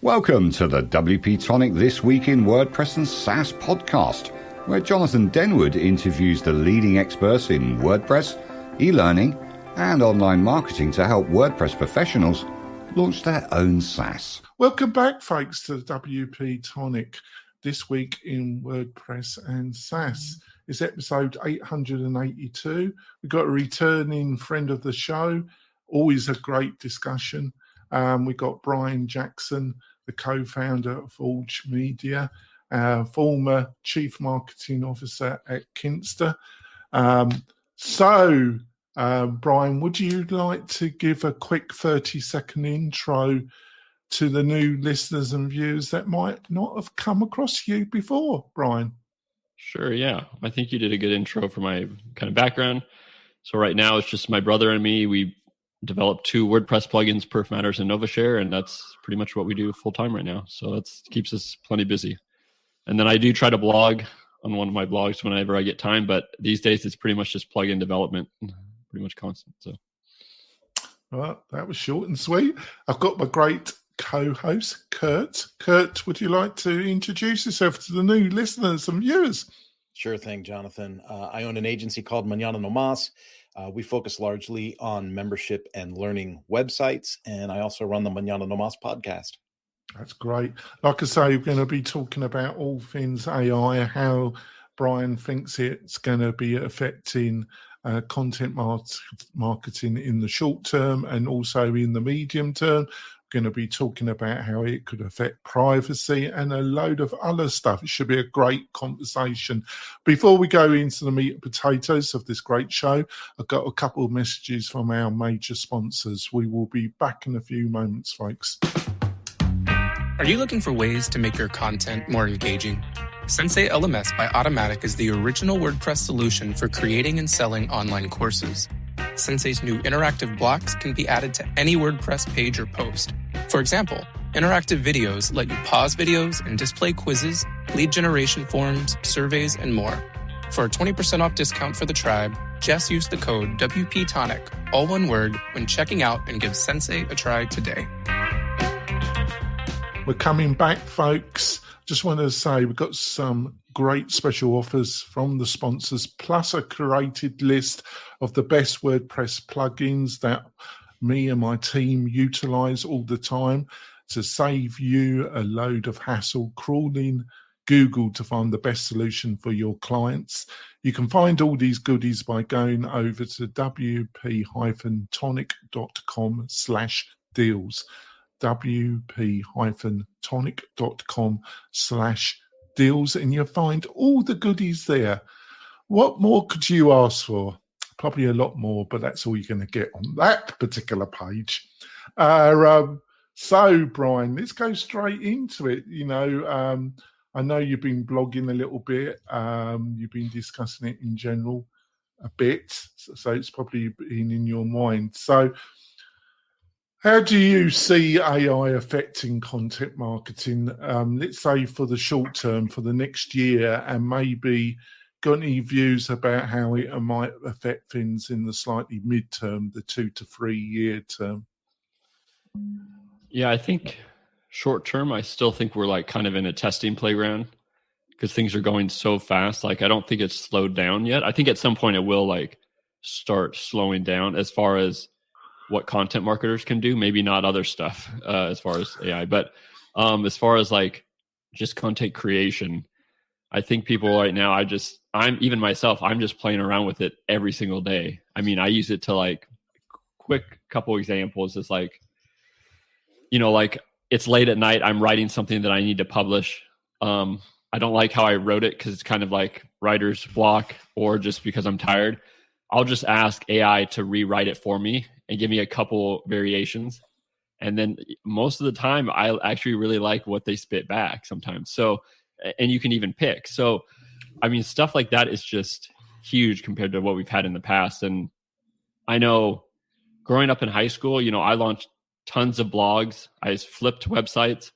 Welcome to the WP-Tonic This Week in WordPress and SaaS podcast, where Jonathan Denwood interviews the leading experts in WordPress, e-learning, and online marketing to help WordPress professionals launch their own SaaS. Welcome back, folks, to the WP-Tonic This Week in WordPress and SaaS. It's episode 882. We've got a returning friend of the show. Always a great discussion. We've got Brian Jackson, the co-founder of Forgemedia, former chief marketing officer at Kinsta. Brian, would you like to give a quick 30-second intro to the new listeners and viewers that might not have come across you before, Brian? Sure, yeah. I think you did a good intro for my kind of background. So right now it's just my brother and me. We developed 2 WordPress plugins, Perf Matters and NovaShare, and that's pretty much what we do full time right now. So that keeps us plenty busy. And then I do try to blog on one of my blogs whenever I get time, but these days it's pretty much just plugin development, pretty much constant. So, well, that was short and sweet. I've got my great co-host, Kurt. Kurt, would you like to introduce yourself to the new listeners and viewers? Sure thing, Jonathan. I own an agency called Mañana No Mas. We focus largely on membership and learning websites, and I also run the Mañana No Mas podcast. That's great. Like I say, we're going to be talking about all things AI, how Brian thinks it's going to be affecting content marketing in the short term and also in the medium term. We're going to be talking about how it could affect privacy and a load of other stuff. It should be a great conversation. Before we go into the meat and potatoes of this great show, I've got a couple of messages from our major sponsors. We will be back in a few moments, folks. Are you looking for ways to make your content more engaging? Sensei LMS by Automatic is the original WordPress solution for creating and selling online courses. Sensei's new interactive blocks can be added to any WordPress page or post. For example, interactive videos let you pause videos and display quizzes, lead generation forms, surveys, and more. For a 20% off discount for the tribe, just use the code WP-Tonic, all one word, when checking out and give Sensei a try today. We're coming back, folks. Just wanted to say we've got some great special offers from the sponsors, plus a curated list of the best WordPress plugins that me and my team utilize all the time to save you a load of hassle crawling Google to find the best solution for your clients. You can find all these goodies by going over to wp-tonic.com/deals. wp-tonic.com/deals, and you'll find all the goodies there. What more could you ask for? Probably a lot more, but that's all you're going to get on that particular page. So, Brian, let's go straight into it. I know you've been blogging a little bit. You've been discussing it in general a bit, so it's probably been in your mind. So, how do you see AI affecting content marketing, let's say for the short term, for the next year, and maybe got any views about how it might affect things in the slightly mid-term, the 2 to 3 year term? Yeah, I think short term, I still think we're like kind of in a testing playground because things are going so fast. Like, I don't think it's slowed down yet. I think at some point it will like start slowing down as far as what content marketers can do, maybe not other stuff as far as AI, but as far as like just content creation, I think people right now, I'm just playing around with it every single day. I mean, I use it to like quick couple examples. It's like, like it's late at night. I'm writing something that I need to publish. I don't like how I wrote it because it's kind of like writer's block, or just because I'm tired. I'll just ask AI to rewrite it for me and give me a couple variations. And then most of the time, I actually really like what they spit back sometimes. So, and you can even pick. So, I mean, stuff like that is just huge compared to what we've had in the past. And I know growing up in high school, I launched tons of blogs. I flipped websites.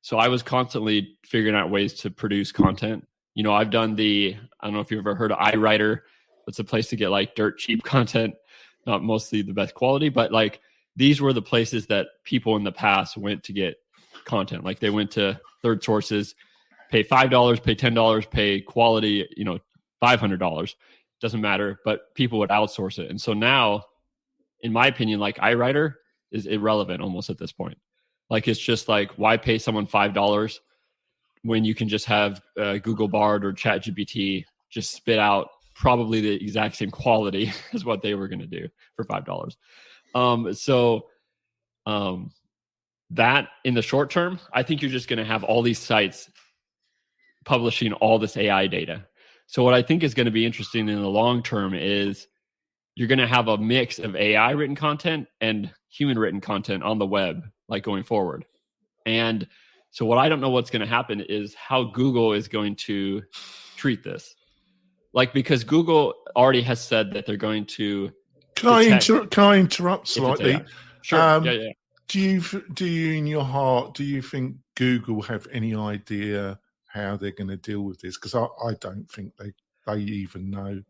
So I was constantly figuring out ways to produce content. I've done I don't know if you've ever heard of iWriter. It's a place to get like dirt cheap content, not mostly the best quality, but like these were the places that people in the past went to get content. Like they went to third sources, pay $5, pay $10, pay quality, $500. Doesn't matter, but people would outsource it. And so now, in my opinion, like iWriter is irrelevant almost at this point. Like it's just like, why pay someone $5 when you can just have Google Bard or ChatGPT just spit out probably the exact same quality as what they were going to do for $5. That in the short term, I think you're just going to have all these sites publishing all this AI data. So what I think is going to be interesting in the long term is you're going to have a mix of AI written content and human written content on the web, like going forward. And so what I don't know what's going to happen is how Google is going to treat this. Like, because Google already has said that they're going to. Can I interrupt slightly? Sure. Yeah. Do you in your heart, do you think Google have any idea how they're going to deal with this? Because I don't think they even know.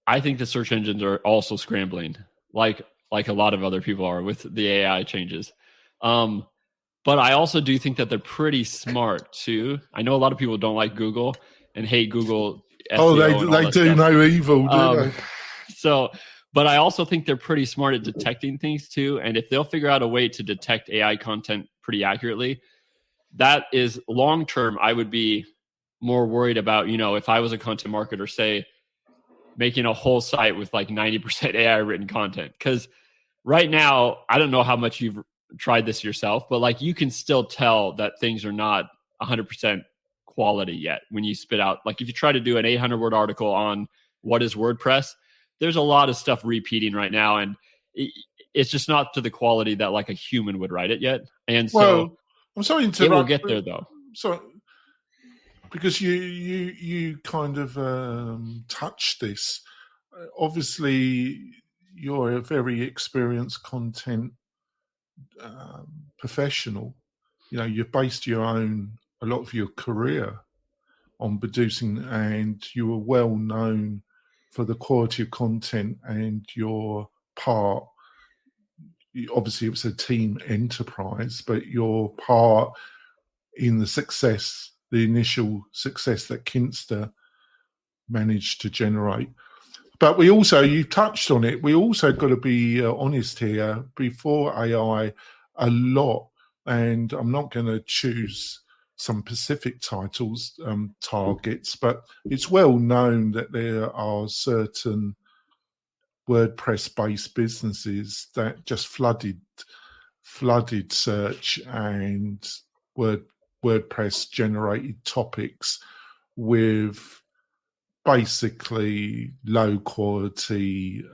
I think the search engines are also scrambling, like a lot of other people are with the AI changes. But I also do think that they're pretty smart too. I know a lot of people don't like Google and hate Google SEO. They do no evil, do they? So, but I also think they're pretty smart at detecting things too. And if they'll figure out a way to detect AI content pretty accurately, that is long term. I would be more worried about, if I was a content marketer, say, making a whole site with like 90% AI written content. Because right now, I don't know how much you've tried this yourself, but like you can still tell that things are not 100% quality yet when you spit out. Like if you try to do an 800-word article on what is WordPress, there's a lot of stuff repeating right now, and it's just not to the quality that like a human would write it yet. And so I'm sorry to interrupt. It will get there though. So because you kind of touched this. Obviously, you're a very experienced content professional. You've based a lot of your career on producing, and you were well known for the quality of content and your part. Obviously, it was a team enterprise, but your part in the initial success that Kinsta managed to generate. But you touched on it, we also got to be honest here, before AI, a lot, and I'm not going to choose some specific targets, but it's well known that there are certain WordPress-based businesses that just flooded search and WordPress-generated topics with basically low-quality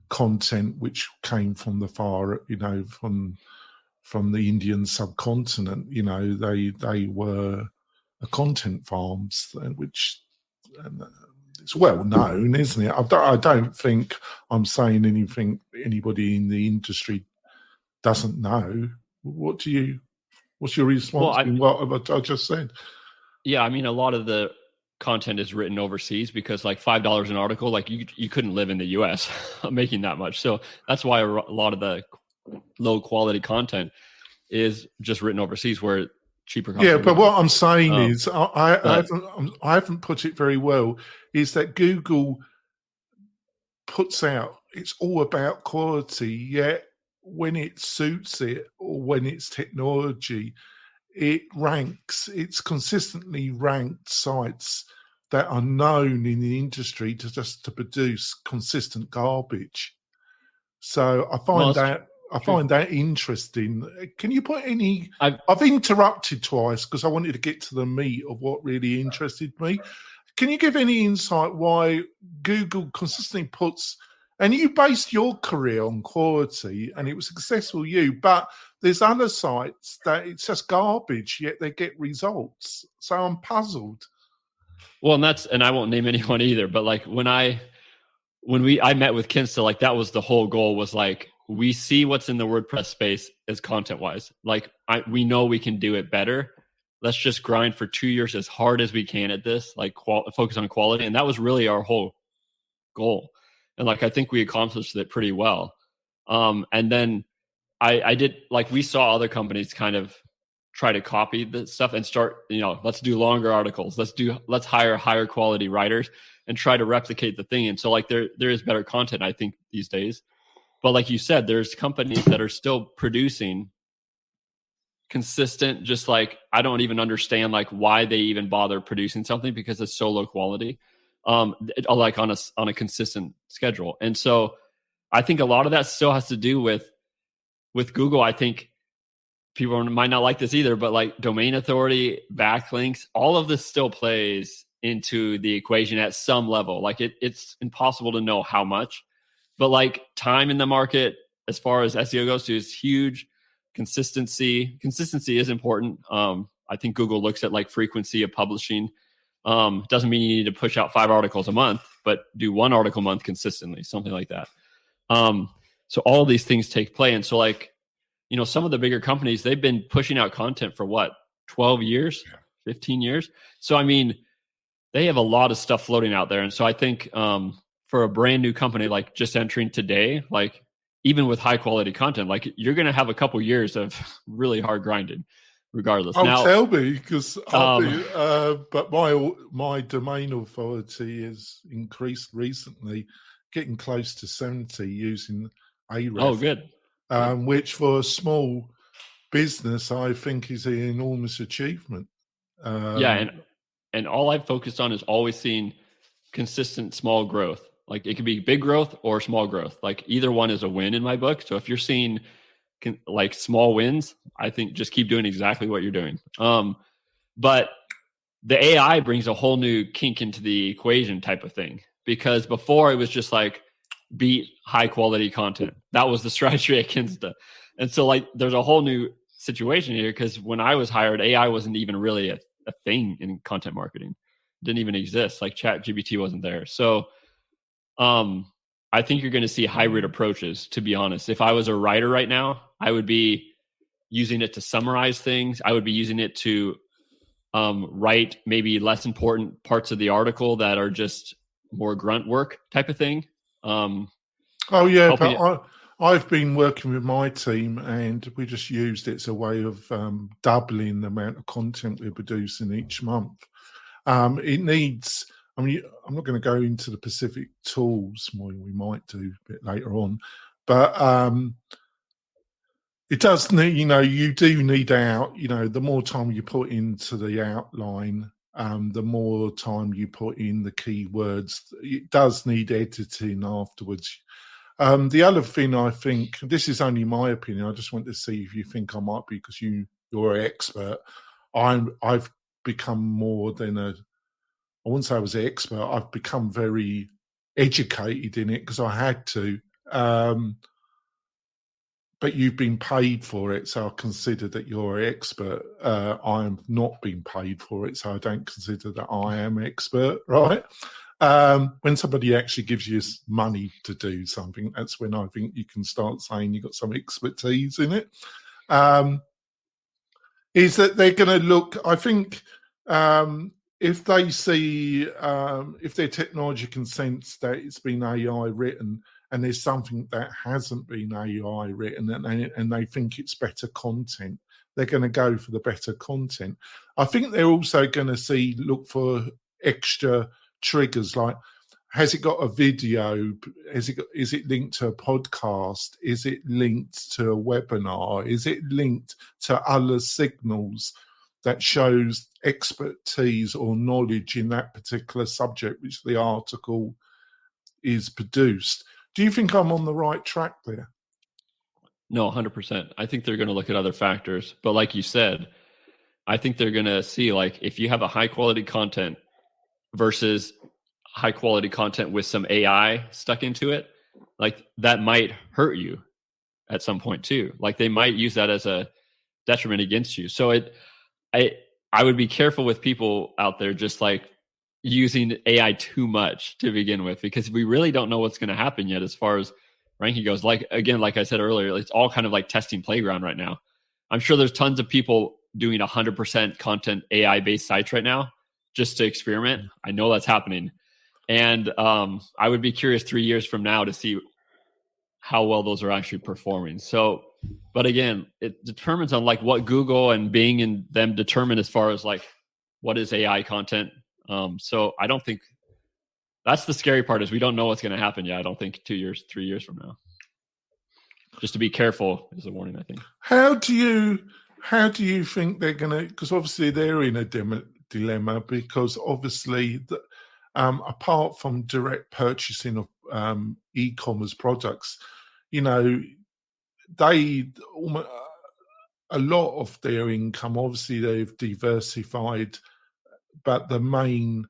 content, which came from the far, from the Indian subcontinent. They were content farms, which it's well known, isn't it? I don't think I'm saying anything anybody in the industry doesn't know. What's your response to what I just said? Yeah, I mean, a lot of the content is written overseas because like $5 an article, like you couldn't live in the US making that much. So that's why a lot of the low quality content is just written overseas where cheaper content. Yeah, but what I'm saying is I haven't put it very well, is that Google puts out, it's all about quality, yet when it suits it or when it's technology, it's consistently ranked sites that are known in the industry to produce consistent garbage. So I find that interesting. Can you put any? I've interrupted twice because I wanted to get to the meat of what really interested me. Can you give any insight why Google consistently puts? And you based your career on quality, and it was successful. But there's other sites that it's just garbage, yet they get results. So I'm puzzled. Well, and I won't name anyone either. But like when I met with Kinsta, like that was the whole goal, was like, we see what's in the WordPress space as content wise. Like we know we can do it better. Let's just grind for 2 years as hard as we can at this, like focus on quality. And that was really our whole goal. And like, I think we accomplished it pretty well. And then I did, like, we saw other companies kind of try to copy the stuff and start, let's do longer articles. Let's hire higher quality writers and try to replicate the thing. And so like there is better content, I think, these days. But like you said, there's companies that are still producing consistent, just like, I don't even understand like why they even bother producing something, because it's so low quality, like on a consistent schedule. And so I think a lot of that still has to do with Google. I think people might not like this either, but like domain authority, backlinks, all of this still plays into the equation at some level. Like it's impossible to know how much, but like time in the market as far as SEO goes is huge. Consistency is important. I think Google looks at like frequency of publishing. Doesn't mean you need to push out 5 articles a month, but do 1 article a month consistently, something like that. So all these things take play. And so like, some of the bigger companies, they've been pushing out content for what, 12 years, 15 years. So, I mean, they have a lot of stuff floating out there. And so I think for a brand new company, like just entering today, like even with high quality content, like you're going to have a couple years of really hard grinding regardless. Tell me, because but my domain authority has increased recently, getting close to 70 using Ahrefs. Oh, good. Which for a small business, I think is an enormous achievement. And all I've focused on is always seeing consistent small growth. Like it could be big growth or small growth. Like either one is a win in my book. So if you're seeing like small wins, I think just keep doing exactly what you're doing. But the AI brings a whole new kink into the equation type of thing, because before it was just like beat high quality content. That was the strategy at Kinsta. And so like there's a whole new situation here, because when I was hired, AI wasn't even really a thing in content marketing. It didn't even exist. Like ChatGPT wasn't there. So I think you're going to see hybrid approaches, to be honest. If I was a writer right now, I would be using it to summarize things. I would be using it to write maybe less important parts of the article that are just more grunt work type of thing. I've been working with my team, and we just used it as a way of doubling the amount of content we're producing each month. It needs, I'm not going to go into the specific tools, we might do a bit later on, but it does need, you do need the more time you put into the outline, the more time you put in the keywords. It does need editing afterwards. The other thing, I think, this is only my opinion, I just want to see if you think I might be, because you're an expert. I've become more than I wouldn't say I was an expert, I've become very educated in it because I had to. But you've been paid for it, so I consider that you're an expert. I'm not being paid for it, so I don't consider that I am expert, right? When somebody actually gives you money to do something, that's when I think you can start saying you've got some expertise in it. Is that they're going to look, I think, if they see, if their technology can sense that it's been AI written and there's something that hasn't been AI written and they think it's better content, they're going to go for the better content. I think they're also going to look for extra triggers, like, has it got a video? Is it linked to a podcast? Is it linked to a webinar? Is it linked to other signals that shows expertise or knowledge in that particular subject which the article is produced? Do you think I'm on the right track there? No, 100%. I think they're going to look at other factors. But like you said, I think they're going to see, like, if you have a high quality content versus high quality content with some AI stuck into it, like that might hurt you at some point too. Like they might use that as a detriment against you. So I would be careful with people out there just like using AI too much to begin with, because we really don't know what's going to happen yet as far as ranking goes. Like, again, like I said earlier, it's all kind of like testing playground right now. I'm sure there's tons of people doing 100% content AI based sites right now just to experiment. I know that's happening. And I would be curious 3 years from now to see how well those are actually performing. So but again, it determines on like what Google and Bing and them determine as far as like what is AI content. So I don't think that's the scary part is we don't know what's going to happen yet. I don't think 2 years, 3 years from now. Just to be careful is a warning, I think. How do you think they're going to? Because obviously they're in a dilemma because obviously, apart from direct purchasing of e-commerce products, you know, a lot of their income, obviously they've diversified, but the main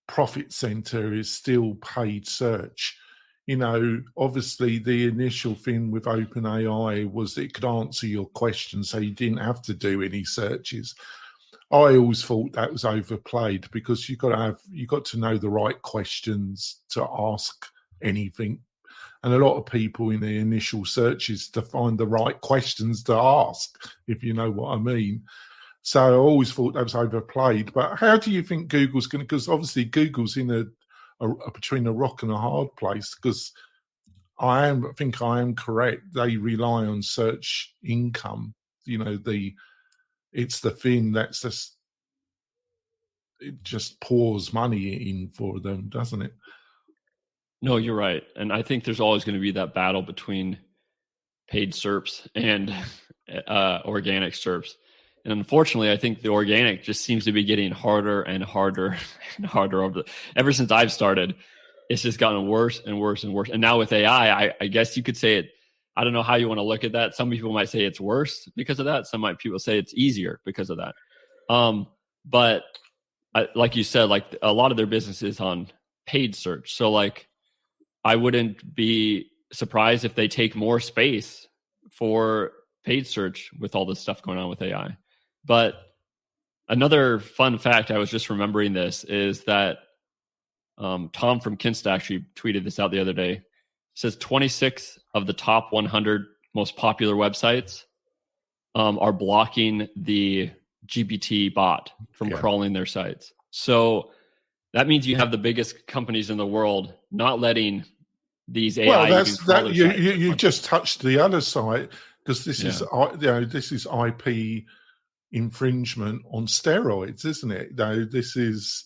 profit center is still paid search. You know, obviously the initial thing with OpenAI was it could answer your questions, so you didn't have to do any searches. I always thought that was overplayed because you got to know the right questions to ask anything. And a lot of people in the initial searches to find the right questions to ask, if you know what I mean. So I always thought that was overplayed. But how do you think Google's going to? Because obviously Google's in between a rock and a hard place. Because I think I am correct. They rely on search income. You know, it's the thing that's it just pours money in for them, doesn't it? No, you're right. And I think there's always going to be that battle between paid SERPs and organic SERPs. And unfortunately, I think the organic just seems to be getting harder and harder and harder ever since I've started. It's just gotten worse and worse and worse. And now with AI, I guess you could say it. I don't know how you want to look at that. Some people might say it's worse because of that. People say it's easier because of that. But like you said, like a lot of their business is on paid search. So like, I wouldn't be surprised if they take more space for paid search with all this stuff going on with AI. But another fun fact, I was just remembering this, is that Tom from Kinsta actually tweeted this out the other day. It says 26 of the top 100 most popular websites are blocking the GPT bot from crawling their sites. So that means you have the biggest companies in the world not letting these AI. Well, you just touched the other side because this is this is IP infringement on steroids, isn't it? This is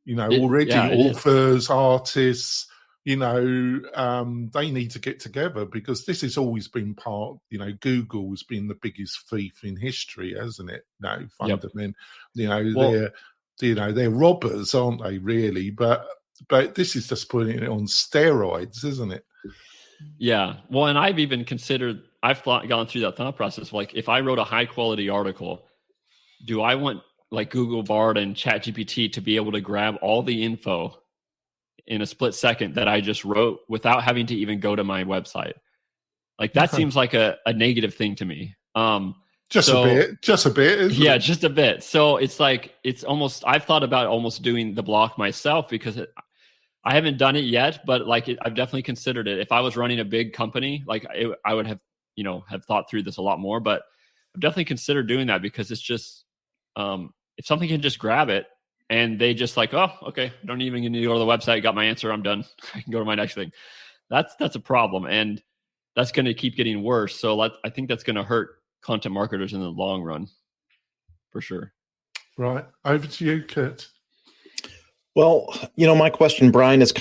already authors, artists. They need to get together because this has always been part. Google's been the biggest thief in history, hasn't it? No, fundamentally, they're robbers, aren't they? Really, but this is just putting it on steroids, isn't it? Yeah. Well, and I've even considered. I've gone through that thought process. Like, if I wrote a high quality article, do I want like Google Bard and ChatGPT to be able to grab all the info in a split second that I just wrote without having to even go to my website? Like that seems like a negative thing to me. Just a bit. Just a bit. So it's like, I've thought about almost doing the block myself because I haven't done it yet, but like I've definitely considered it. If I was running a big company, like I would have, have thought through this a lot more, but I've definitely considered doing that because it's just, if something can just grab it and they just like, oh, okay, don't even need to go to the website. Got my answer. I'm done. I can go to my next thing. That's a problem. And that's going to keep getting worse. So I think that's going to hurt content marketers in the long run for sure. Right. Over to you, Kurt. Well, my question, Brian, is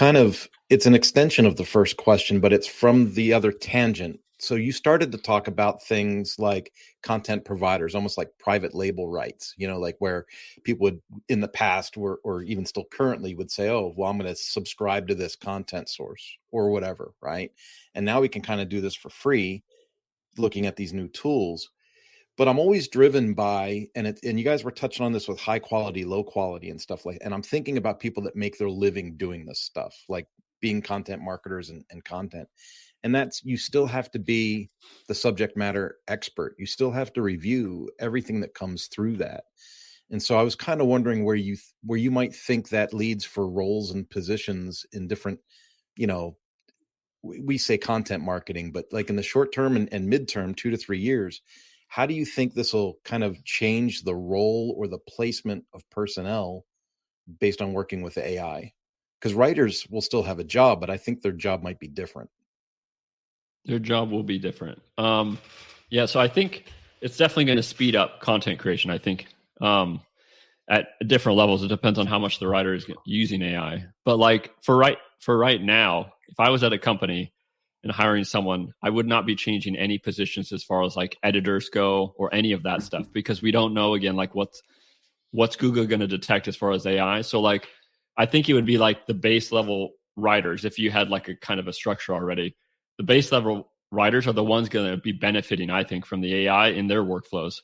it's an extension of the first question, but it's from the other tangent. So you started to talk about things like content providers, almost like private label rights, like where people would in the past or even still currently would say, oh, well, I'm going to subscribe to this content source or whatever. Right. And now we can kind of do this for free looking at these new tools. But I'm always driven by, and you guys were touching on this with high quality, low quality and stuff and I'm thinking about people that make their living doing this stuff, like being content marketers and content. And that's, you still have to be the subject matter expert. You still have to review everything that comes through that. And so I was kind of wondering where you might think that leads for roles and positions in different, we say content marketing, but like in the short term and midterm, 2 to 3 years, how do you think this will kind of change the role or the placement of personnel based on working with AI? Because writers will still have a job, but I think their job might be different. Their job will be different. Yeah, so I think it's definitely going to speed up content creation. I think at different levels, it depends on how much the writer is using AI. But like for right now, if I was at a company and hiring someone, I would not be changing any positions as far as like editors go or any of that stuff, because we don't know, again, like what's Google going to detect as far as AI. So like I think it would be like the base level writers, if you had like a kind of a structure already. The base level writers are the ones going to be benefiting, I think, from the AI in their workflows,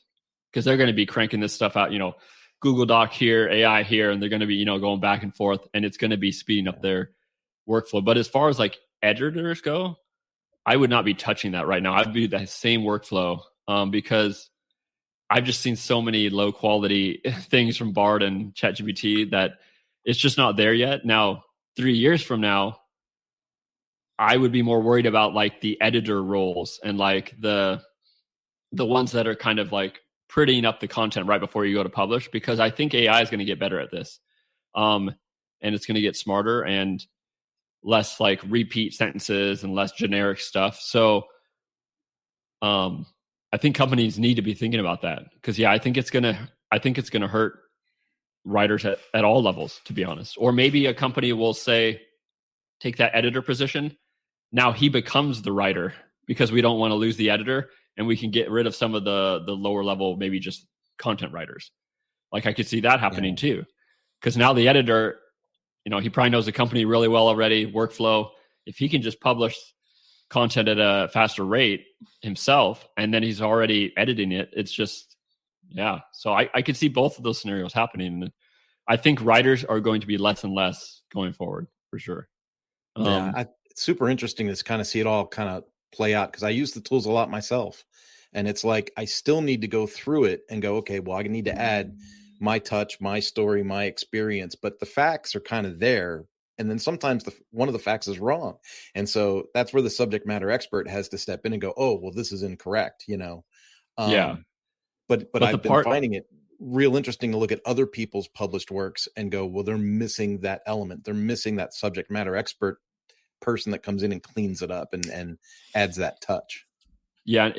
because they're going to be cranking this stuff out, Google Doc here, AI here, and they're going to be, going back and forth, and it's going to be speeding up their workflow. But as far as like editors go, I would not be touching that right now. I'd be the same workflow because I've just seen so many low quality things from Bard and ChatGPT that it's just not there yet. Now, 3 years from now, I would be more worried about like the editor roles and like the ones that are kind of like prettying up the content right before you go to publish, because I think AI is going to get better at this. And it's going to get smarter and less like repeat sentences and less generic stuff. So I think companies need to be thinking about that, because I think it's going to hurt writers at all levels, to be honest. Or maybe a company will say, take that editor position. Now he becomes the writer because we don't want to lose the editor, and we can get rid of some of the lower level, maybe just content writers. Like I could see that happening too, because now the editor, he probably knows the company really well already, workflow. If he can just publish content at a faster rate himself, and then he's already editing it, it's just, So I could see both of those scenarios happening. And I think writers are going to be less and less going forward, for sure. It's super interesting to kind of see it all kind of play out, because I use the tools a lot myself, and it's like I still need to go through it and go, okay, well, I need to add my touch, my story, my experience, but the facts are kind of there, and then sometimes one of the facts is wrong, and so that's where the subject matter expert has to step in and go, oh, well, this is incorrect, But I've been finding it real interesting to look at other people's published works and go, well, they're missing that element, they're missing that subject matter expert person that comes in and cleans it up and adds that touch. Yeah,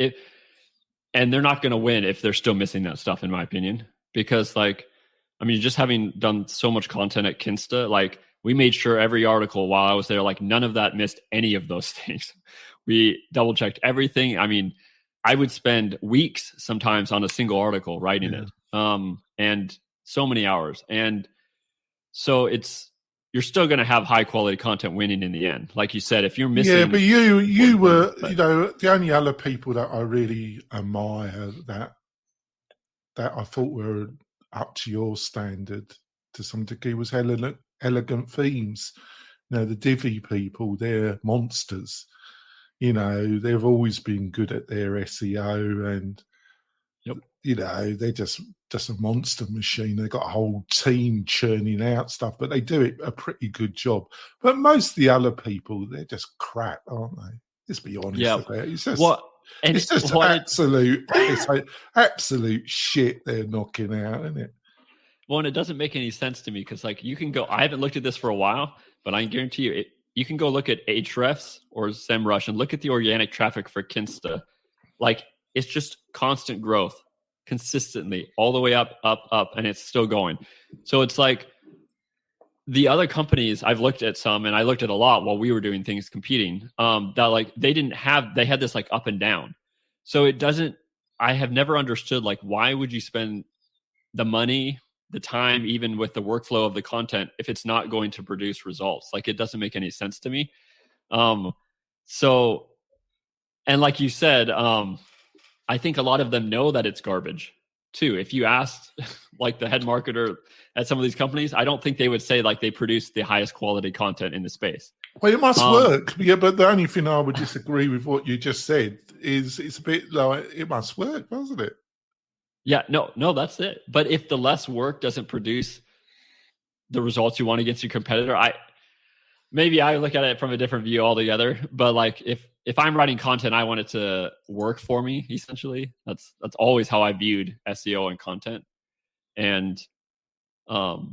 and they're not going to win if they're still missing that stuff, in my opinion, because just having done so much content at Kinsta, like we made sure every article while I was there, like none of that missed any of those things. We double checked everything. I would spend weeks sometimes on a single article writing it, and so many hours. And so you're still going to have high quality content winning in the end. Like you said, if you're missing. Yeah, but you were, the only other people that I really admire that I thought were up to your standard to some degree was Elegant Themes. The Divi people, they're monsters. They've always been good at their SEO, and they're just a monster machine. They've got a whole team churning out stuff, but they do it a pretty good job. But most of the other people, they're just crap, aren't they? Let's be honest about it. It's just absolute shit they're knocking out, isn't it? Well, and it doesn't make any sense to me, because like you can go, I haven't looked at this for a while, but I can guarantee you you can go look at Ahrefs or SEMrush and look at the organic traffic for Kinsta. Like it's just constant growth, consistently, all the way up, and it's still going. So it's like the other companies, I've looked at some, and I looked at a lot while we were doing things competing, that like they had this like up and down. So I have never understood, like, why would you spend the money, the time, even with the workflow of the content, if it's not going to produce results? Like, it doesn't make any sense to me. So, and like you said, I think a lot of them know that it's garbage too. If you asked like the head marketer at some of these companies, I don't think they would say like they produce the highest quality content in the space. Well, it must work. Yeah, but the only thing I would disagree with what you just said is it's a bit like it must work, doesn't it? Yeah, no, that's it. But if the less work doesn't produce the results you want against your competitor, maybe I look at it from a different view altogether. But like if I'm writing content, I want it to work for me, essentially. That's always how I viewed SEO and content. And so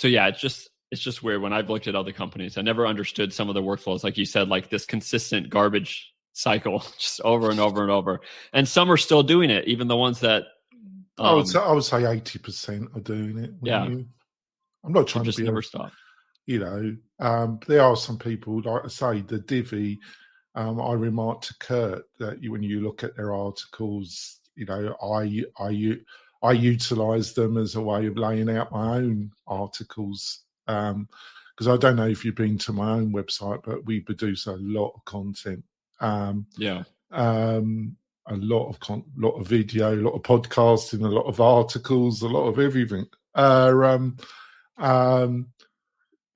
yeah, it's just weird when I've looked at other companies. I never understood some of the workflows, like you said, like this consistent garbage cycle just over and over and over. And some are still doing it, even the ones that I would say 80% are doing it. Yeah. I'm not trying just to be never stop. There are some people, like I say, the Divi. I remarked to Kurt that when you look at their articles, I utilize them as a way of laying out my own articles. Because I don't know if you've been to my own website, but we produce a lot of content. A lot of video, a lot of podcasting, a lot of articles, a lot of everything.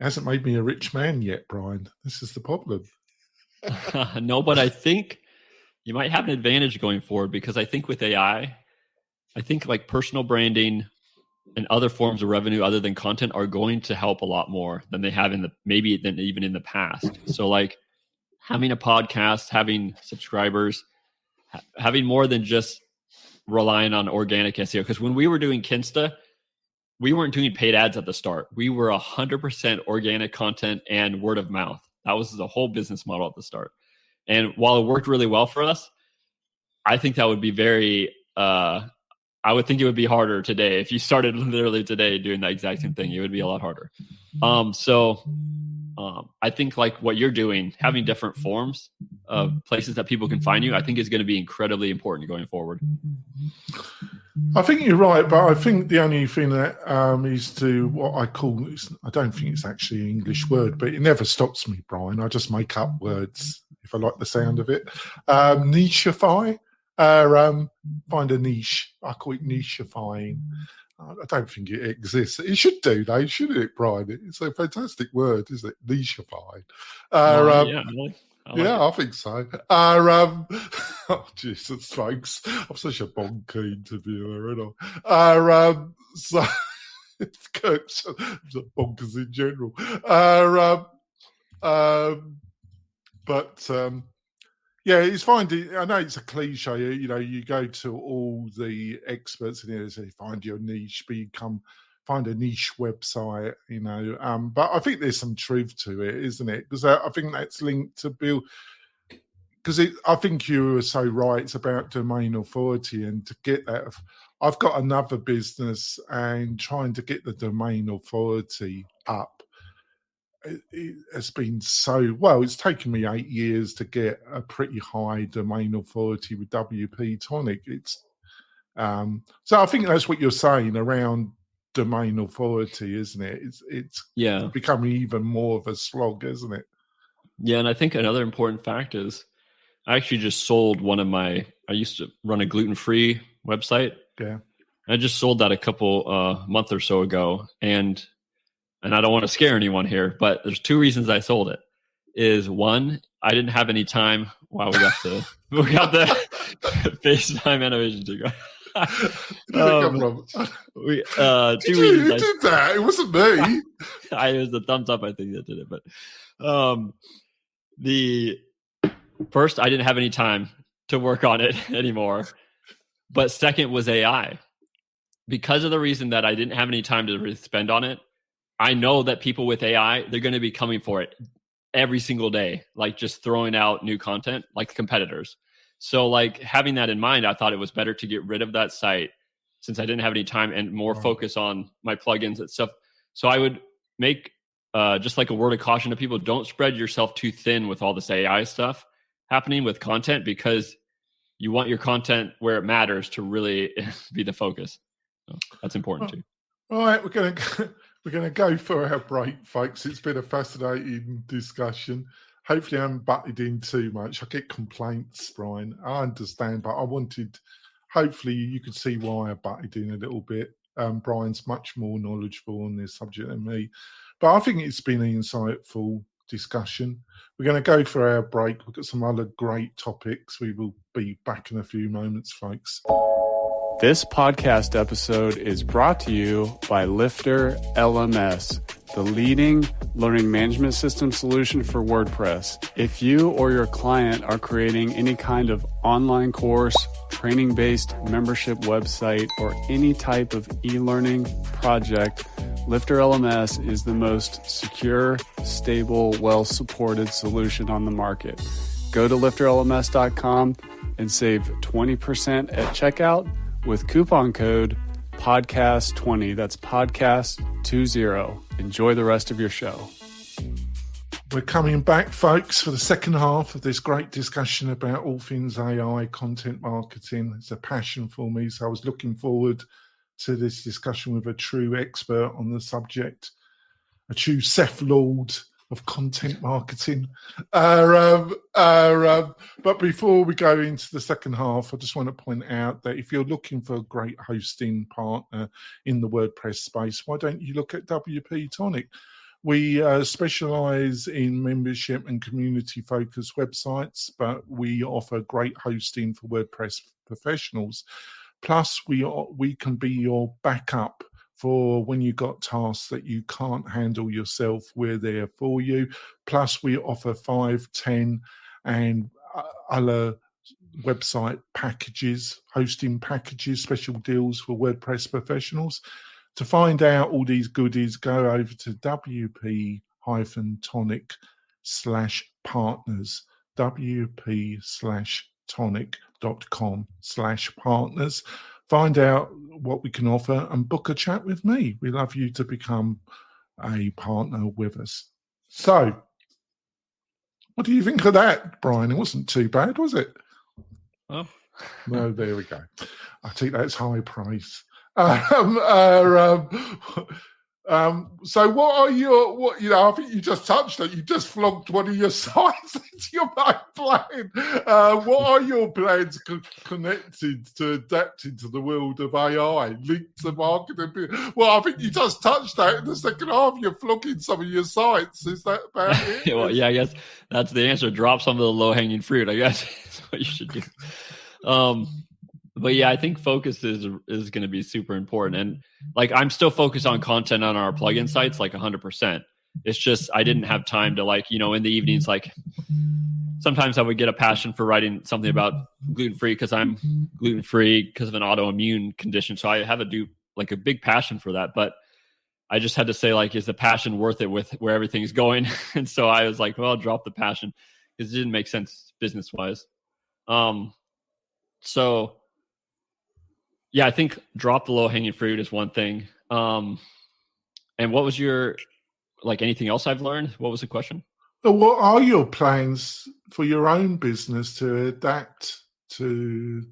Hasn't made me a rich man yet, Brian. This is the problem. No, but I think you might have an advantage going forward, because I think with AI, I think like personal branding and other forms of revenue other than content are going to help a lot more than they have than even in the past. So like having a podcast, having subscribers, having more than just relying on organic SEO. Because when we were doing Kinsta, we weren't doing paid ads at the start. We were 100% organic content and word of mouth. That was the whole business model at the start. And while it worked really well for us, I think that would be I would think it would be harder today. If you started literally today doing that exact same thing, it would be a lot harder. I think like what you're doing, having different forms of places that people can find you, I think is going to be incredibly important going forward. I think you're right, but I think the only thing that is to what I call, I don't think it's actually an English word, but it never stops me, Brian. I just make up words if I like the sound of it. Nicheify. Find a niche. I call it nicheifying. I don't think it exists. It should do, though, shouldn't it, Brian? It's a fantastic word, isn't it? Nicheify. I think so. Oh, Jesus, folks. I'm such a bonker interviewer, aren't I? So, it's bonkers in general. Yeah, it's fine. I know it's a cliche. You go to all the experts in here and say, find your niche, find a niche website, But I think there's some truth to it, isn't it? Because I think that's linked to Bill. Because I think you were so right. It's about domain authority, and to get that, I've got another business, and trying to get the domain authority up. It has been it's taken me 8 years to get a pretty high domain authority with WP-Tonic. So I think that's what you're saying around domain authority, isn't it? It's becoming even more of a slog, isn't it? Yeah, and I think another important fact is I actually just sold I used to run a gluten-free website. Yeah. I just sold that a couple month or so ago, and I don't want to scare anyone here, but there's two reasons I sold it. Is one, I didn't have any time. Wow, we got the FaceTime animation to go. You did that. It wasn't me. It was the thumbs up, I think, that did it. But the first, I didn't have any time to work on it anymore. But second was AI. Because of the reason that I didn't have any time to really spend on it, I know that people with AI, they're going to be coming for it every single day, like just throwing out new content like competitors. So like having that in mind, I thought it was better to get rid of that site since I didn't have any time and more focus on my plugins and stuff. So I would make just like a word of caution to people, don't spread yourself too thin with all this AI stuff happening with content, because you want your content where it matters to really be the focus. So that's important too. All right, we're going to go for our break, folks. It's been a fascinating discussion. Hopefully I haven't butted in too much. I get complaints, Brian. I understand, but hopefully you could see why I butted in a little bit. Brian's much more knowledgeable on this subject than me. But I think it's been an insightful discussion. We're going to go for our break. We've got some other great topics. We will be back in a few moments, folks. This podcast episode is brought to you by Lifter LMS, the leading learning management system solution for WordPress. If you or your client are creating any kind of online course, training-based membership website, or any type of e-learning project, Lifter LMS is the most secure, stable, well-supported solution on the market. Go to lifterlms.com and save 20% at checkout with coupon code podcast20. That's podcast20. Enjoy the rest of your show. We're coming back, folks, for the second half of this great discussion about all things AI, content marketing. It's a passion for me, so I was looking forward to this discussion with a true expert on the subject, a true Seth Lord of content marketing. But before we go into the second half, I just want to point out that if you're looking for a great hosting partner in the WordPress space, why don't you look at WP-Tonic? We specialize in membership and community-focused websites, but we offer great hosting for WordPress professionals. Plus, we can be your backup for when you got tasks that you can't handle yourself. We're there for you. Plus, we offer 5, 10, and other website packages, hosting packages, special deals for WordPress professionals. To find out all these goodies, go over to WP-Tonic/partners, WP-Tonic.com/partners. Find out what we can offer and book a chat with me. We love you to become a partner with us. So, what do you think of that, Brian? It wasn't too bad, was it? Oh. No, there we go. I think that's high praise. So what I think you just touched it. You just flogged one of your sites into your main plan. What are your plans connected to adapting to the world of AI, linked to marketing? Well, I think you just touched that in the second half. You're flogging some of your sites. Is that about it? Well, yeah, I guess that's the answer. Drop some of the low-hanging fruit, I guess is what you should do. But yeah, I think focus is going to be super important. And like, I'm still focused on content on our plugin sites, like 100%. It's just, I didn't have time to in the evenings, like sometimes I would get a passion for writing something about gluten-free because I'm gluten-free because of an autoimmune condition. So I have a big passion for that. But I just had to say, is the passion worth it with where everything's going? And so I was like, well, I'll drop the passion because it didn't make sense business-wise. So yeah, I think drop the low-hanging fruit is one thing. And what was your, anything else I've learned? What was the question? What are your plans for your own business to adapt to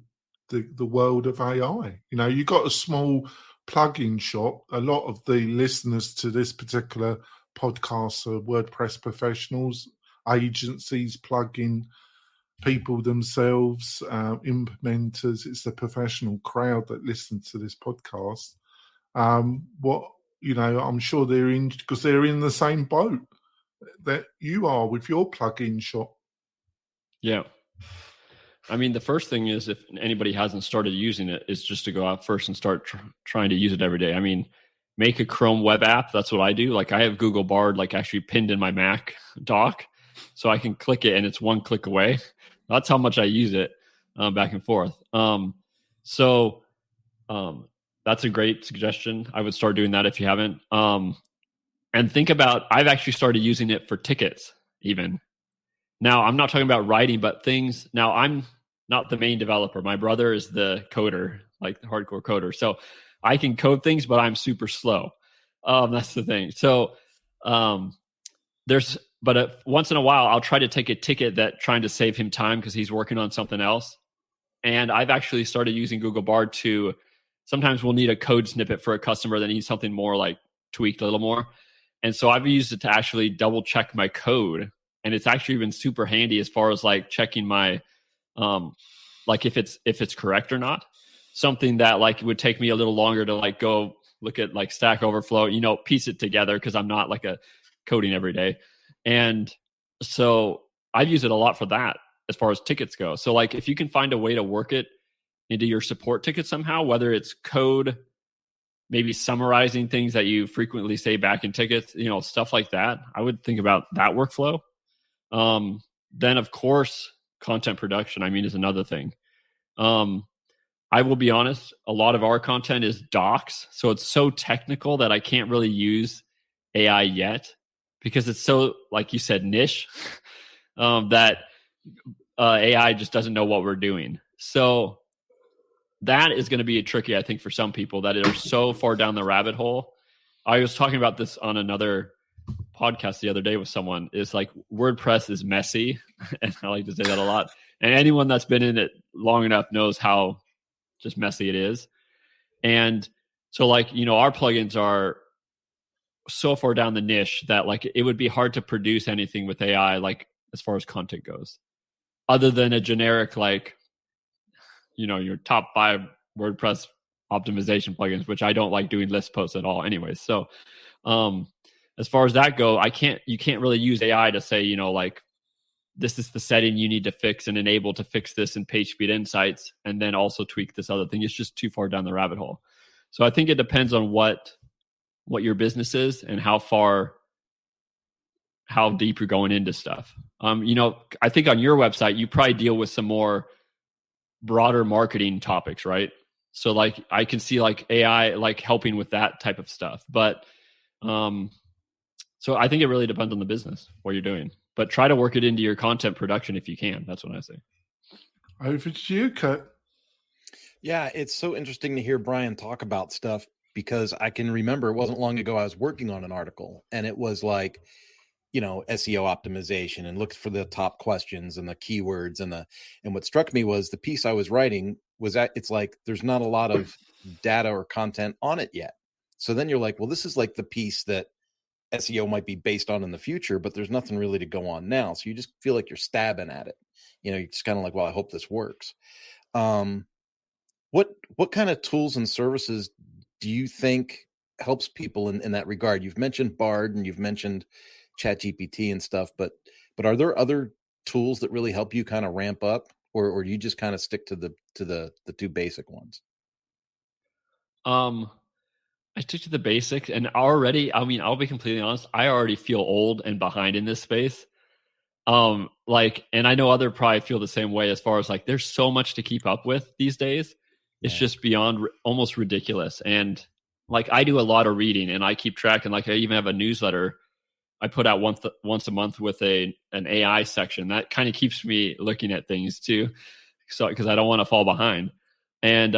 the world of AI? You got a small plugin shop. A lot of the listeners to this particular podcast are WordPress professionals, agencies, plugin people themselves, implementers. It's the professional crowd that listens to this podcast. I'm sure they're in because they're in the same boat that you are with your plugin shop. Yeah. I mean, the first thing is, if anybody hasn't started using it, is just to go out first and start trying to use it every day. I mean, make a Chrome web app. That's what I do. I have Google Bard actually pinned in my Mac dock, so I can click it and it's one click away. That's how much I use it back and forth. So that's a great suggestion. I would start doing that if you haven't. And think about, I've actually started using it for tickets even. Now, I'm not talking about writing, but things. Now, I'm not the main developer. My brother is the coder, the hardcore coder. So I can code things, but I'm super slow. That's the thing. So But once in a while, I'll try to take a ticket trying to save him time because he's working on something else. And I've actually started using Google Bard to, sometimes we'll need a code snippet for a customer that needs something more tweaked a little more. And so I've used it to actually double check my code. And it's actually been super handy as far as checking my, if it's correct or not. Something that it would take me a little longer to go look at Stack Overflow, piece it together because I'm not a coding every day. And so I've used it a lot for that as far as tickets go. So if you can find a way to work it into your support ticket somehow, whether it's code, maybe summarizing things that you frequently say back in tickets, stuff like that, I would think about that workflow. Then of course, content production, is another thing. I will be honest, a lot of our content is docs. So it's so technical that I can't really use AI yet because it's so, like you said, niche, that AI just doesn't know what we're doing. So that is going to be tricky, I think, for some people that are so far down the rabbit hole. I was talking about this on another podcast the other day with someone. Is like WordPress is messy, and I like to say that a lot. And anyone that's been in it long enough knows how just messy it is. And so, like, our plugins are so far down the niche that like it would be hard to produce anything with AI, like as far as content goes, other than a generic like, your top 5 WordPress optimization plugins, which I don't like doing list posts at all anyways. So as far as that go, you can't really use AI to say, like, this is the setting you need to fix and enable to fix this in PageSpeed Insights, and then also tweak this other thing. It's just too far down the rabbit hole. So I think it depends on what your business is and how deep you're going into stuff. I think on your website, you probably deal with some more broader marketing topics, right? So like I can see like AI like helping with that type of stuff. But so I think it really depends on the business, what you're doing. But try to work it into your content production if you can. That's what I say. Over to you, Kurt. Yeah, it's so interesting to hear Brian talk about stuff, because I can remember it wasn't long ago I was working on an article, and it was like, SEO optimization, and looked for the top questions and the keywords, and what struck me was the piece I was writing was that it's like there's not a lot of data or content on it yet. So then you're like, well, this is like the piece that SEO might be based on in the future, but there's nothing really to go on now. So you just feel like you're stabbing at it. You're just kind of like, well, I hope this works. What kind of tools and services do you think helps people in that regard? You've mentioned Bard and you've mentioned ChatGPT and stuff, but are there other tools that really help you kind of ramp up, or do you just kind of stick to the 2 basic ones? I stick to the basics, and already, I'll be completely honest, I already feel old and behind in this space. And I know other probably feel the same way, as far as like, there's so much to keep up with these days. It's just beyond almost ridiculous. And like, I do a lot of reading, and I keep track, and like, I even have a newsletter I put out once a month with an AI section that kind of keeps me looking at things too. So, because I don't want to fall behind. And,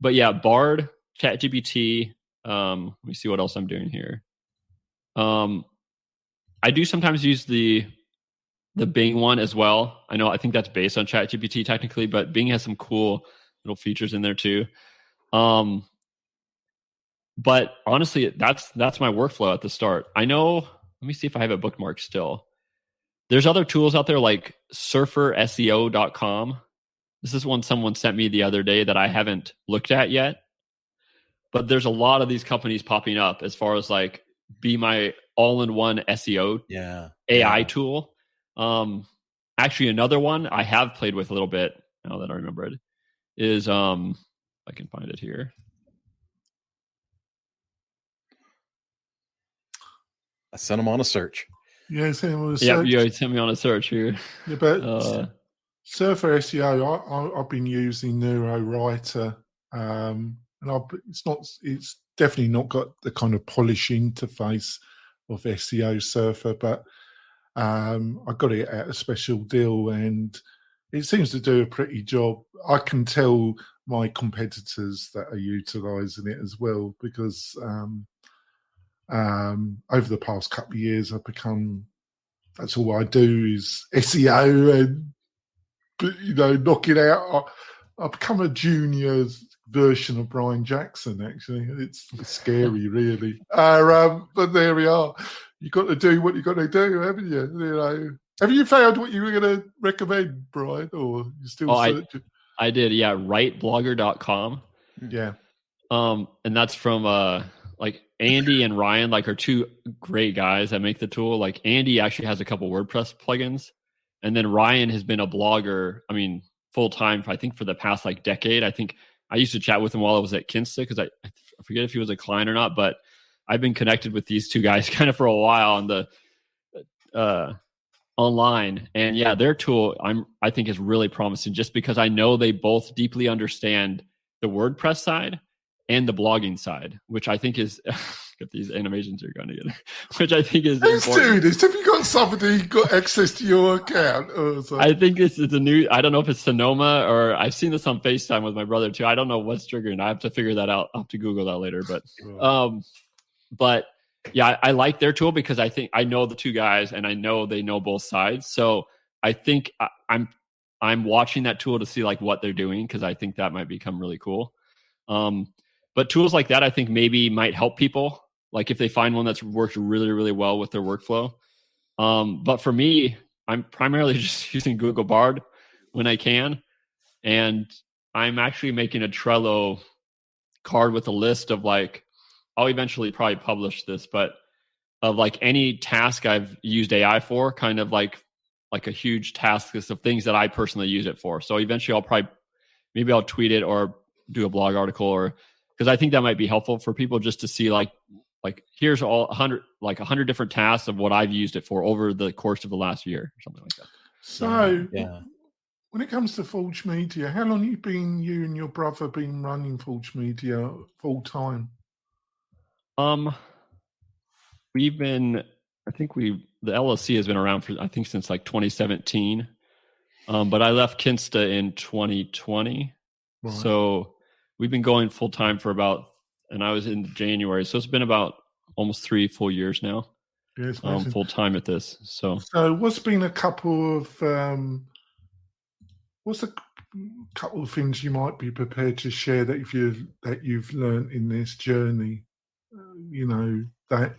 but yeah, Bard, ChatGPT, let me see what else I'm doing here. I do sometimes use the Bing one as well. I think that's based on ChatGPT technically, but Bing has some cool little features in there too. But honestly, that's my workflow at the start. Let me see if I have a bookmark still. There's other tools out there like surferseo.com. This is one someone sent me the other day that I haven't looked at yet. But there's a lot of these companies popping up as far as like, be my all-in-one SEO AI tool. Actually, another one I have played with a little bit, now that I remember it, is I can find it here. I sent them on a search. Yeah, sent him on a search. Yeah, you sent me on a search here. Yeah, but Surfer SEO, I've been using NeuroWriter, and it's definitely not got the kind of polished interface of SEO Surfer, but I got it at a special deal, and it seems to do a pretty job. I can tell my competitors that are utilising it as well, because over the past couple of years, that's all I do is SEO and, knock it out. I've become a junior version of Brian Jackson, actually. It's scary, really. But there we are. You've got to do what you've got to do, haven't you? Have you found what you were going to recommend, Brian, or you still searching? I did, yeah. Writeblogger.com. Yeah. And that's from like Andy and Ryan, like, are 2 great guys that make the tool. Like, Andy actually has a couple WordPress plugins, and then Ryan has been a blogger, full time, I think, for the past like decade. I think I used to chat with him while I was at Kinsta, because I forget if he was a client or not, but I've been connected with these 2 guys kind of for a while on the online. And yeah, their tool I think is really promising, just because I know they both deeply understand the WordPress side and the blogging side, which I think is at these animations you're going to get, which I think is Who's important. doing this? Have you got somebody got access to your account? Or something? I think this is a new, I don't know if it's Sonoma or I've seen this on FaceTime with my brother too. I don't know what's triggering. I have to figure that out. I'll have to Google that later. But yeah, I like their tool because I think I know the two guys and I know they know both sides. So I think I'm watching that tool to see like what they're doing because I think that might become really cool. But tools like that, I think maybe might help people. Like if they find one that's worked really, really well with their workflow. But for me, I'm primarily just using Google Bard when I can. And I'm actually making a Trello card with a list of like, I'll eventually probably publish this, but of like any task I've used AI for, kind of like a huge task list of things that I personally use it for. So eventually maybe I'll tweet it or do a blog article or, because I think that might be helpful for people just to see like here's all 100 different tasks of what I've used it for over the course of the last year or something like that. So when it comes to Forgemedia, how long you and your brother been running Forgemedia full time? The LLC has been around for, I think, since like 2017. But I left Kinsta in 2020. Right. So we've been going full time for and I was in January. So it's been about almost 3 full years now. Yes, full time at this. So what's been a couple of, things you might be prepared to share that you've learned in this journey? That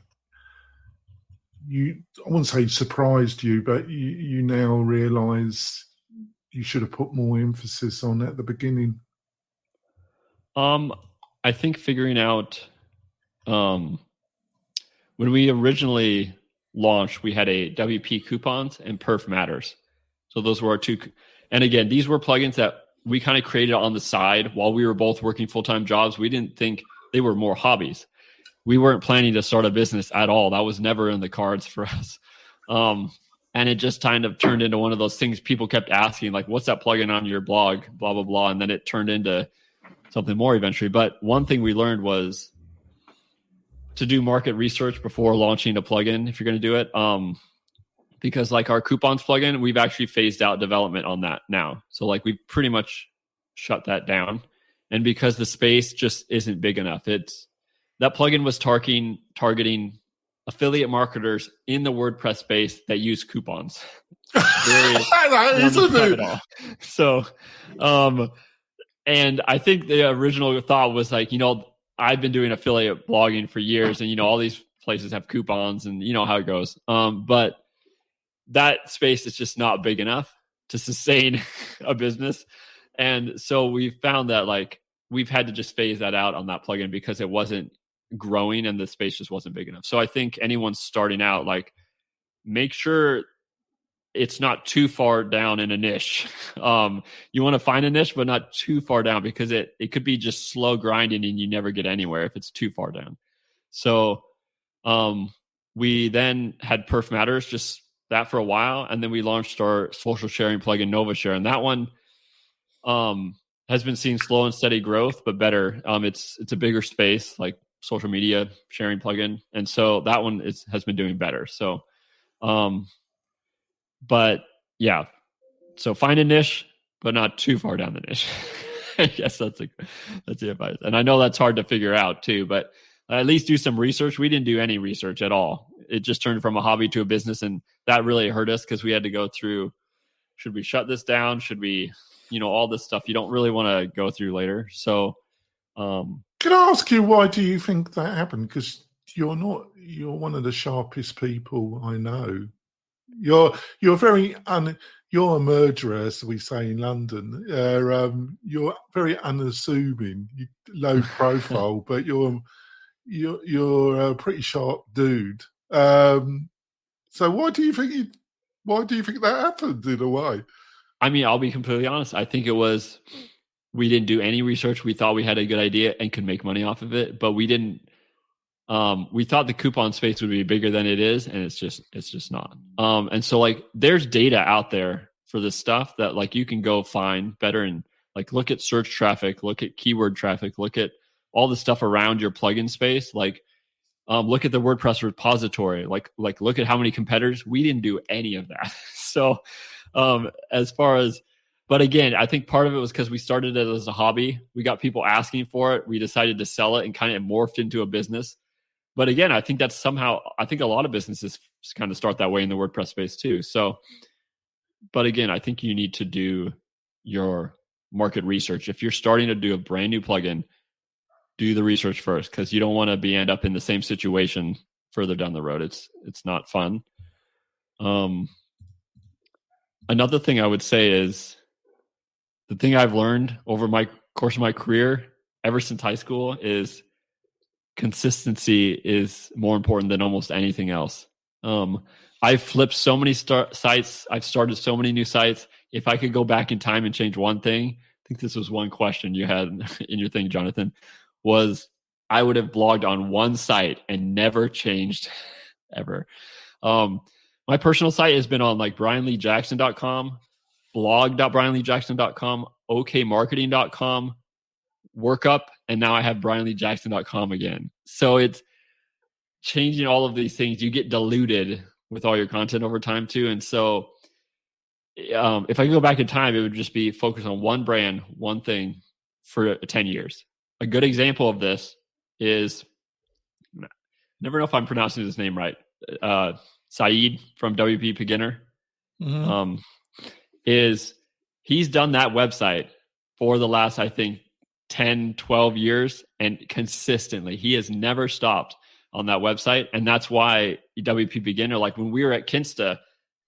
I wouldn't say surprised you, but you now realise you should have put more emphasis on at the beginning. I think figuring out when we originally launched, we had a WP coupons and Perf Matters. So those were our two. And again, these were plugins that we kind of created on the side while we were both working full-time jobs. We didn't think they were more hobbies. We weren't planning to start a business at all. That was never in the cards for us. And it just kind of turned into one of those things people kept asking, like, what's that plugin on your blog, blah, blah, blah. And then it turned into something more eventually. But one thing we learned was to do market research before launching a plugin, if you're going to do it. Because like our coupons plugin, we've actually phased out development on that now. So like we've pretty much shut that down. And because the space just isn't big enough, that plugin was targeting affiliate marketers in the WordPress space that use coupons. So, and I think the original thought was like, I've been doing affiliate blogging for years and, all these places have coupons and you know how it goes. But that space is just not big enough to sustain a business. And so we found that like we've had to just phase that out on that plugin because it wasn't growing and the space just wasn't big enough. So I think anyone starting out, like make sure it's not too far down in a niche. You want to find a niche, but not too far down because it could be just slow grinding and you never get anywhere if it's too far down. So we then had Perf Matters, just that for a while. And then we launched our social sharing plugin, NovaShare. And that one has been seeing slow and steady growth, but better. It's a bigger space, like social media sharing plugin. And so that one has been doing better. So, but yeah, so find a niche, but not too far down the niche. I guess that's the advice. And I know that's hard to figure out too, but at least do some research. We didn't do any research at all. It just turned from a hobby to a business. And that really hurt us because we had to go through, should we shut this down? Should we, all this stuff you don't really want to go through later. So, can I ask you, why do you think that happened? Because you're one of the sharpest people I know. You're a murderer, as we say in London. You're very unassuming, low profile, but you're a pretty sharp dude. So why do you think that happened in a way? I mean, I'll be completely honest. I think it was, we didn't do any research. We thought we had a good idea and could make money off of it, but we didn't. We thought the coupon space would be bigger than it is, and it's just not. And so like there's data out there for this stuff that like you can go find better and like look at search traffic, look at keyword traffic, look at all the stuff around your plugin space. Like Look at the WordPress repository. Like look at how many competitors. We didn't do any of that. So as far as, but again, I think part of it was because we started it as a hobby. We got people asking for it. We decided to sell it and kind of morphed into a business. But again, I think that's I think a lot of businesses kind of start that way in the WordPress space too. So, but again, I think you need to do your market research. If you're starting to do a brand new plugin, do the research first, because you don't want to end up in the same situation further down the road. It's not fun. Another thing I would say is the thing I've learned over my course of my career, ever since high school, is consistency is more important than almost anything else. I've flipped so many sites. I've started so many new sites. If I could go back in time and change one thing, I think this was one question you had in your thing, Jonathan, was I would have blogged on one site and never changed ever. My personal site has been on like brianleejackson.com, blog.brianleejackson.com, okmarketing.com, workup, and now I have brianleejackson.com again. So it's changing all of these things. You get diluted with all your content over time too. And so if I could go back in time, it would just be focused on one brand, one thing for 10 years. A good example of this is, I never know if I'm pronouncing his name right, Saeed from WP Beginner. Mm-hmm. He's done that website for the last, I think, 10, 12 years, and consistently. He has never stopped on that website. And that's why WP Beginner, like when we were at Kinsta,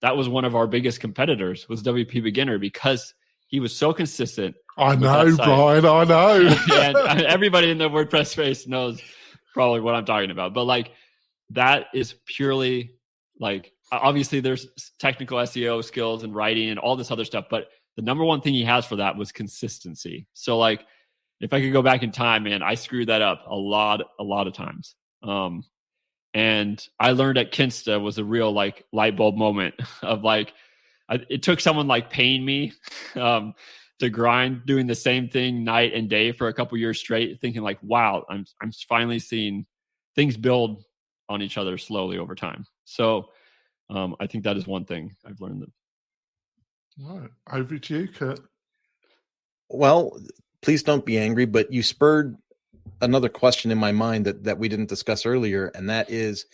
that was one of our biggest competitors, was WP Beginner, because he was so consistent. I know, Brian, I know. And everybody in the WordPress space knows probably what I'm talking about. But like, that is purely like, obviously there's technical SEO skills and writing and all this other stuff, but the number one thing he has for that was consistency. So like, if I could go back in time, man, I screwed that up a lot of times. And I learned at Kinsta was a real like light bulb moment of like, it took someone like paying me to grind, doing the same thing night and day for a couple years straight, thinking like, wow, I'm finally seeing things build on each other slowly over time. So I think that is one thing I've learned. All right, over to you, Kurt. Well, please don't be angry, but you spurred another question in my mind that we didn't discuss earlier, and that is,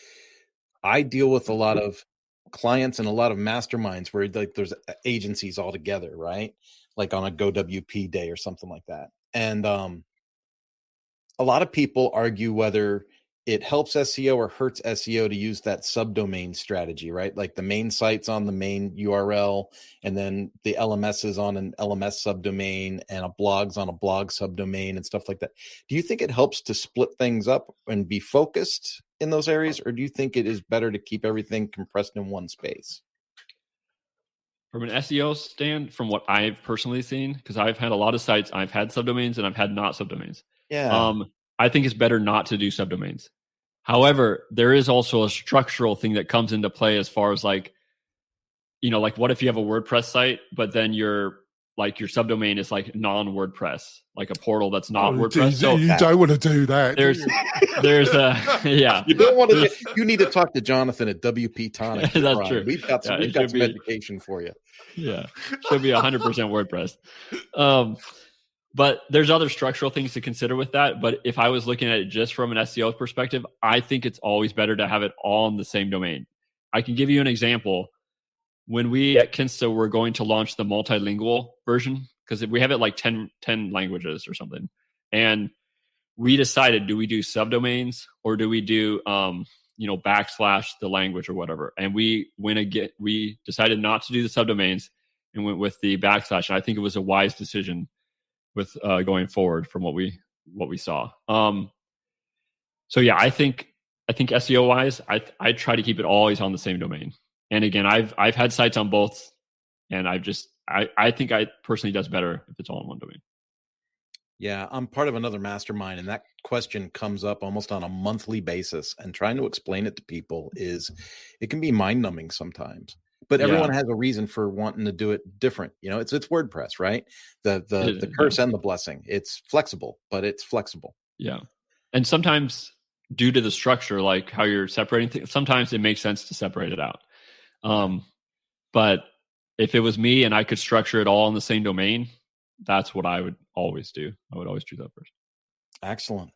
I deal with a lot of clients and a lot of masterminds where like there's agencies all together, right? Like on a Go WP day or something like that. And a lot of people argue whether it helps SEO or hurts SEO to use that subdomain strategy, right? Like the main site's on the main URL, and then the LMS is on an LMS subdomain, and a blog's on a blog subdomain and stuff like that. Do you think it helps to split things up and be focused in those areas, or do you think it is better to keep everything compressed in one space? From an SEO stand, from what I've personally seen, because I've had a lot of sites, I've had subdomains and I've had not subdomains. Yeah. I think it's better not to do subdomains. However, there is also a structural thing that comes into play as far as like, you know, like what if you have a WordPress site, but then your subdomain is like non-WordPress, like a portal that's not WordPress. So you don't want to do that. There's yeah. You don't want to. You need to talk to Jonathan at WP-Tonic. That's true. We've got some education for you. Yeah, should be 100% WordPress. But there's other structural things to consider with that. But if I was looking at it just from an SEO perspective, I think it's always better to have it all in the same domain. I can give you an example. When we at Kinsta were going to launch the multilingual version, because we have it like 10 languages or something. And we decided, do we do subdomains or do we do, backslash the language or whatever? And we decided not to do the subdomains and went with the backslash. And I think it was a wise decision with going forward from what we saw. So yeah, I think SEO wise, I try to keep it always on the same domain. And again, I've had sites on both, and I think I personally does better if it's all in one domain. Yeah, I'm part of another mastermind, and that question comes up almost on a monthly basis. And trying to explain it to people it can be mind numbing sometimes. But everyone has a reason for wanting to do it different. You know, it's WordPress, right? The curse and the blessing. It's flexible, but it's flexible. Yeah. And sometimes due to the structure, like how you're separating things, sometimes it makes sense to separate it out. But if it was me and I could structure it all in the same domain, that's what I would always do. I would always do that first. Excellent.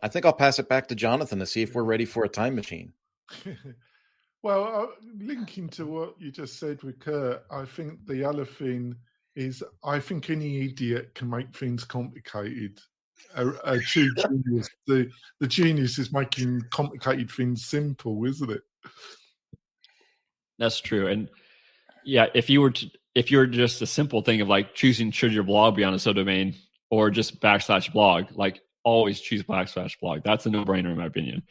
I think I'll pass it back to Jonathan to see if we're ready for a time machine. Well, linking to what you just said with Kurt, I think the other thing is I think any idiot can make things complicated. A true genius. The genius is making complicated things simple, isn't it? That's true. And yeah, if you were just a simple thing of like choosing should your blog be on a subdomain or just /blog, like always choose /blog. That's a no-brainer in my opinion.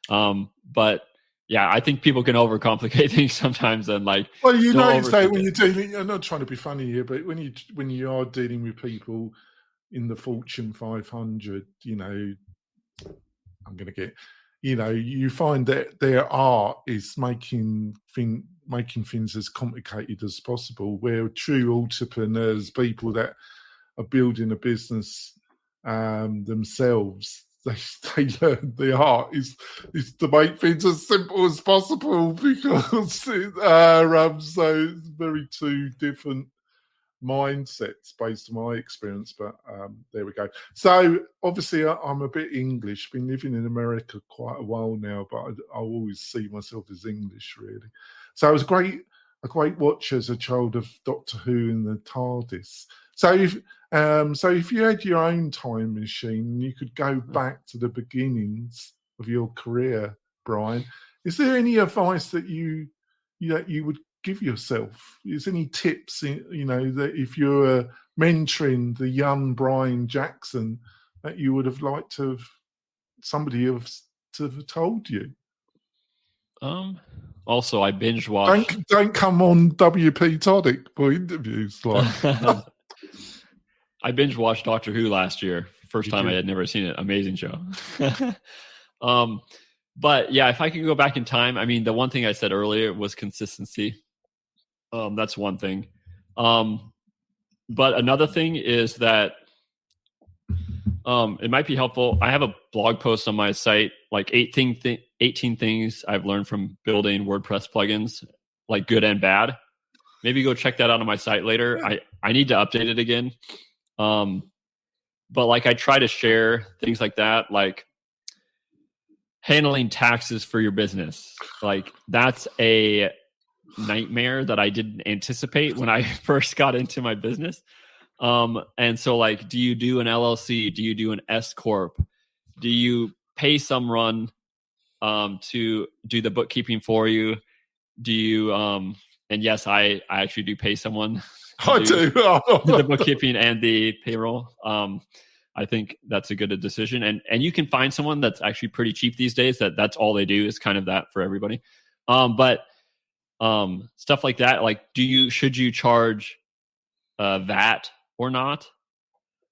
But yeah, I think people can overcomplicate things sometimes and like. Well, you know, you say when you're dealing. I'm not trying to be funny here, but when you are dealing with people in the Fortune 500, you know, I'm going to get, you know, you find that their art is making things as complicated as possible. Where true entrepreneurs, people that are building a business themselves, they learn the art is to make things as simple as possible because so it's very two different mindsets based on my experience. But there we go. So obviously I'm a bit English, been living in America quite a while now, but I always see myself as English really. So I was a great watcher as a child of Doctor Who and the TARDIS. So if you had your own time machine, you could go back to the beginnings of your career, Brian. Is there any advice that you would give yourself? Is there any tips, you know, that if you're mentoring the young Brian Jackson, that you would have liked to have somebody to have told you? Also, I binge watched. Don't come on WP-Tonic for interviews. Like I binge watched Doctor Who last year. First time I had never seen it. Amazing show. But yeah, if I could go back in time, I mean, the one thing I said earlier was consistency. That's one thing. But another thing is that it might be helpful. I have a blog post on my site, like 18 things I've learned from building WordPress plugins, like good and bad. Maybe go check that out on my site later. Yeah. I need to update it again. But like I try to share things like that, like handling taxes for your business. Like that's a nightmare that I didn't anticipate when I first got into my business. And so like, do you do an LLC? Do you do an S Corp? Do you pay someone to do the bookkeeping for you? Do you and yes, I actually do pay someone I do the bookkeeping and the payroll. I think that's a good decision. And you can find someone that's actually pretty cheap these days that's all they do is kind of that for everybody. But stuff like that, like should you charge VAT or not?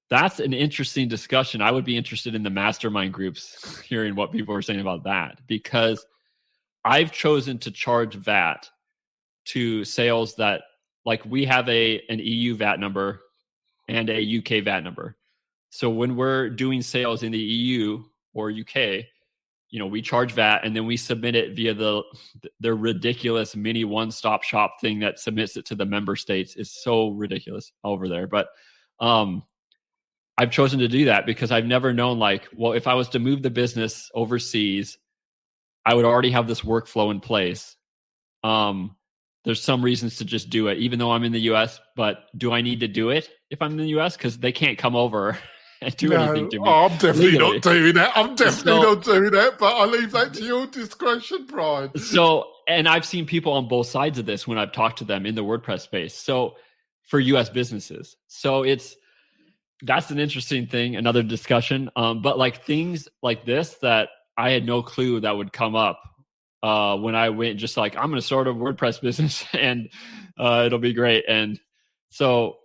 That's an interesting discussion. I would be interested in the mastermind groups hearing what people are saying about that, because I've chosen to charge VAT to sales that, like, we have an EU VAT number and a UK VAT number. So when we're doing sales in the EU or UK, you know, we charge VAT and then we submit it via the ridiculous mini one-stop shop thing that submits it to the member states. Is so ridiculous over there. But I've chosen to do that because I've never known, like, well, if I was to move the business overseas, I would already have this workflow in place. There's some reasons to just do it, even though I'm in the US, but do I need to do it if I'm in the US? Because they can't come over and do anything to me. I'm definitely legally not doing that. But I leave that to your discretion, Brian. So, and I've seen people on both sides of this when I've talked to them in the WordPress space. So for US businesses. So that's an interesting thing, another discussion. But like things like this that I had no clue that would come up when I went, just like, I'm going to start a WordPress business and it'll be great. And so,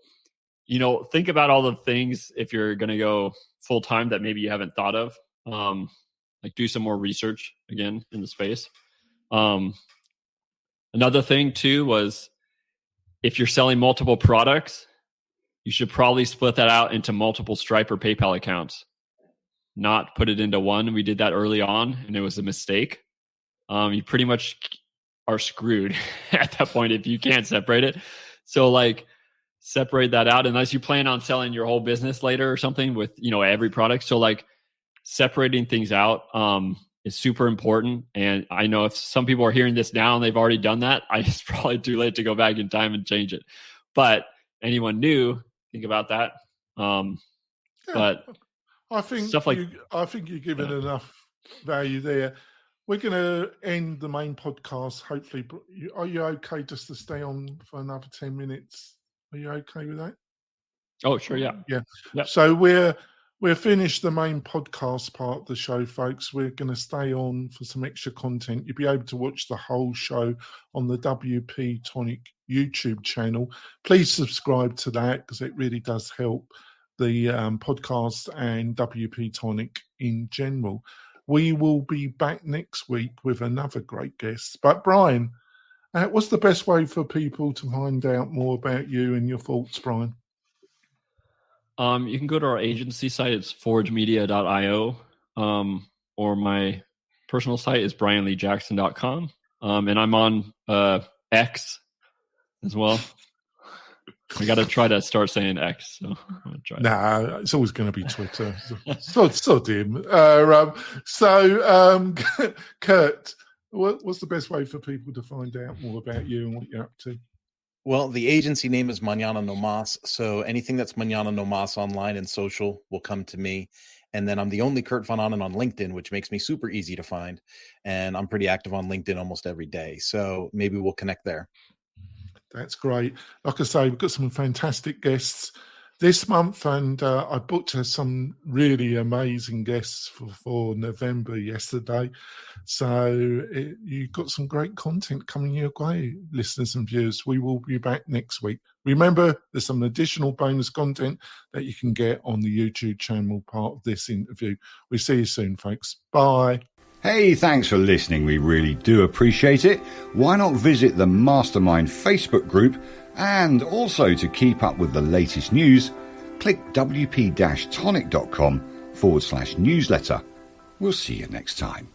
you know, think about all the things if you're going to go full time that maybe you haven't thought of. Like do some more research again in the space. Another thing too was if you're selling multiple products, you should probably split that out into multiple Stripe or PayPal accounts. not put it into one. We did that early on, and it was a mistake. You pretty much are screwed at that point if you can't separate it. So like separate that out unless you plan on selling your whole business later or something with, every product. So like separating things out is super important. And I know if some people are hearing this now and they've already done that, it's probably too late to go back in time and change it. But anyone new, think about that. But I think stuff like I think you're giving enough value there. We're going to end the main podcast. Hopefully, are you okay just to stay on for another 10 minutes? Are you okay with that? Oh, sure, yeah. Yep. So we're finished the main podcast part of the show, folks. We're going to stay on for some extra content. You'll be able to watch the whole show on the WP-Tonic YouTube channel. Please subscribe to that because it really does help the podcast and WP-Tonic in general. We will be back next week with another great guest. But Brian, what's the best way for people to find out more about you and your thoughts, Brian? You can go to our agency site. It's forgemedia.io. Or my personal site is brianleejackson.com. And I'm on X as well. I got to try to start saying X. So I'm gonna try. Nah, it's always going to be Twitter. so dim. Kurt, what's the best way for people to find out more about you and what you're up to? Well, the agency name is Mañana No Mas. So anything that's Mañana No Mas online and social will come to me. And then I'm the only Kurt Van Anen on LinkedIn, which makes me super easy to find. And I'm pretty active on LinkedIn almost every day. So maybe we'll connect there. That's great. Like I say, we've got some fantastic guests this month, and I booked some really amazing guests for November yesterday. So you've got some great content coming your way, listeners and viewers. We will be back next week. Remember, there's some additional bonus content that you can get on the YouTube channel part of this interview. We'll see you soon, folks. Bye. Hey, thanks for listening. We really do appreciate it. Why not visit the Mastermind Facebook group? And also to keep up with the latest news, click wp-tonic.com/newsletter. We'll see you next time.